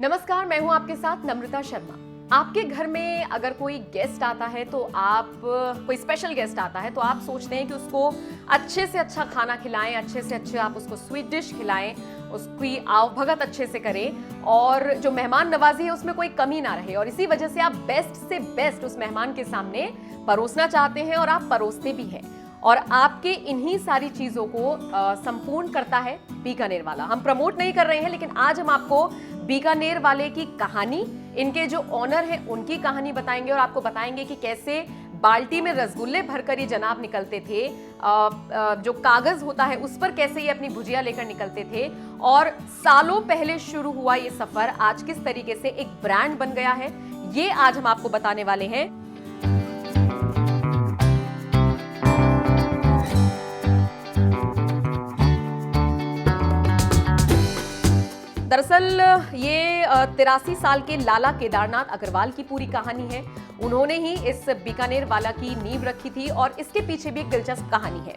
नमस्कार, मैं हूं आपके साथ नम्रता शर्मा। आपके घर में अगर कोई गेस्ट आता है तो कोई स्पेशल गेस्ट आता है तो आप सोचते हैं कि उसको अच्छे से अच्छा खाना खिलाएं, अच्छे से अच्छे आप उसको स्वीट डिश खिलाएं, उसकी आवभगत अच्छे से करें और जो मेहमान नवाजी है उसमें कोई कमी ना रहे। और इसी वजह से आप बेस्ट से बेस्ट उस मेहमान के सामने परोसना चाहते हैं और आप परोसते भी हैं। और आपके इन्हीं सारी चीजों को संपूर्ण करता है बीकानेर वाला। हम प्रमोट नहीं कर रहे हैं, लेकिन आज हम आपको बीकानेर वाले की कहानी, इनके जो ऑनर हैं उनकी कहानी बताएंगे और आपको बताएंगे कि कैसे बाल्टी में रसगुल्ले भरकर ये जनाब निकलते थे, जो कागज होता है उस पर कैसे ये अपनी भुजिया लेकर निकलते थे और सालों पहले शुरू हुआ ये सफर आज किस तरीके से एक ब्रांड बन गया है, ये आज हम आपको बताने वाले हैं। दरअसल ये 83 साल के लाला केदारनाथ अग्रवाल की पूरी कहानी है। उन्होंने ही इस बीकानेर वाला की नींव रखी थी और इसके पीछे भी एक दिलचस्प कहानी है।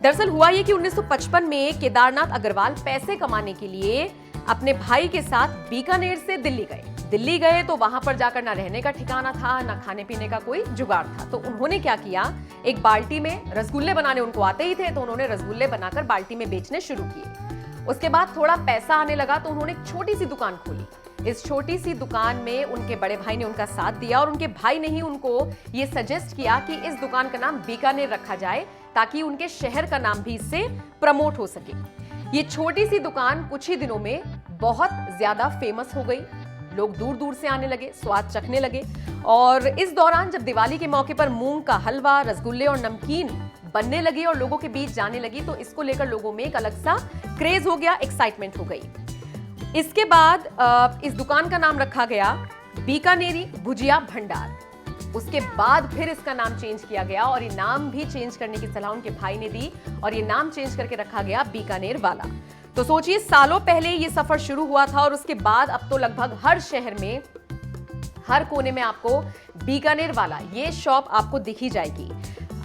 दरअसल हुआ ये कि 1955 में केदारनाथ अग्रवाल पैसे कमाने के लिए अपने भाई के साथ बीकानेर से दिल्ली गए तो वहां पर जाकर ना रहने का ठिकाना था, ना खाने पीने का कोई जुगाड़ था। तो उन्होंने क्या किया, एक बाल्टी में रसगुल्ले बनाने उनको आते ही थे, तो उन्होंने रसगुल्ले बनाकर बाल्टी में बेचने शुरू किए। उसके बाद थोड़ा पैसा आने लगा तो उन्होंने एक छोटी सी दुकान खोली। इस छोटी सी दुकान में उनके बड़े भाई ने उनका साथ दिया और उनके भाई ने ही उनको ये सजेस्ट किया कि इस दुकान का नाम बीकानेर रखा जाए ताकि उनके शहर का नाम भी इससे प्रमोट हो सके। ये छोटी सी दुकान कुछ ही दिनों में बहुत ज्यादा फेमस हो गई। लोग दूर दूर से आने लगे, स्वाद चखने लगे। और इस दौरान जब दिवाली के मौके पर मूंग का हलवा, रसगुल्ले और नमकीन बनने लगी और लोगों के बीच जाने लगी तो इसको लेकर लोगों में एक अलग सा क्रेज हो गया, एक्साइटमेंट हो गई। इसके बाद इस दुकान का नाम रखा गया बीकानेरी भुजिया भंडार। उसके बाद फिर इसका नाम चेंज किया गया और ये नाम भी चेंज करने की सलाह उनके भाई ने दी और ये नाम चेंज करके रखा गया बीकानेर वाला। तो सोचिए, सालों पहले ये सफर शुरू हुआ था और उसके बाद अब तो लगभग हर शहर में, हर कोने में आपको बीकानेर वाला ये शॉप आपको दिखी जाएगी।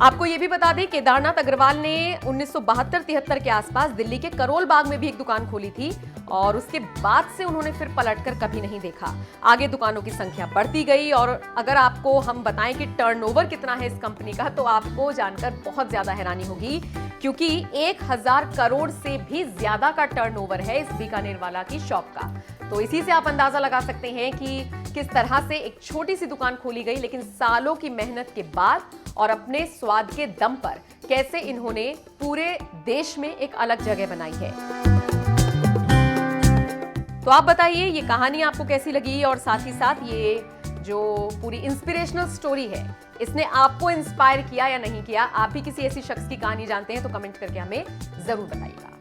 आपको ये भी बता दें, केदारनाथ अग्रवाल ने 1972-73 के आसपास दिल्ली के करोल बाग में भी एक दुकान खोली थी और उसके बाद से उन्होंने फिर पलटकर कभी नहीं देखा। आगे दुकानों की संख्या बढ़ती गई और अगर आपको हम बताएं कि टर्नओवर कितना है इस कंपनी का तो आपको जानकर बहुत ज्यादा हैरानी होगी, क्योंकि 1000 करोड़ से भी ज्यादा का टर्नओवर है इस बीकानेर वाला की शॉप का। तो इसी से आप अंदाजा लगा सकते हैं कि किस तरह से एक छोटी सी दुकान खोली गई, लेकिन सालों की मेहनत के बाद और अपने स्वाद के दम पर कैसे इन्होंने पूरे देश में एक अलग जगह बनाई है। तो आप बताइए ये कहानी आपको कैसी लगी और साथ ही साथ ये जो पूरी इंस्पिरेशनल स्टोरी है इसने आपको इंस्पायर किया या नहीं किया। आप भी किसी ऐसी शख्स की कहानी जानते हैं तो कमेंट करके हमें जरूर बताइएगा।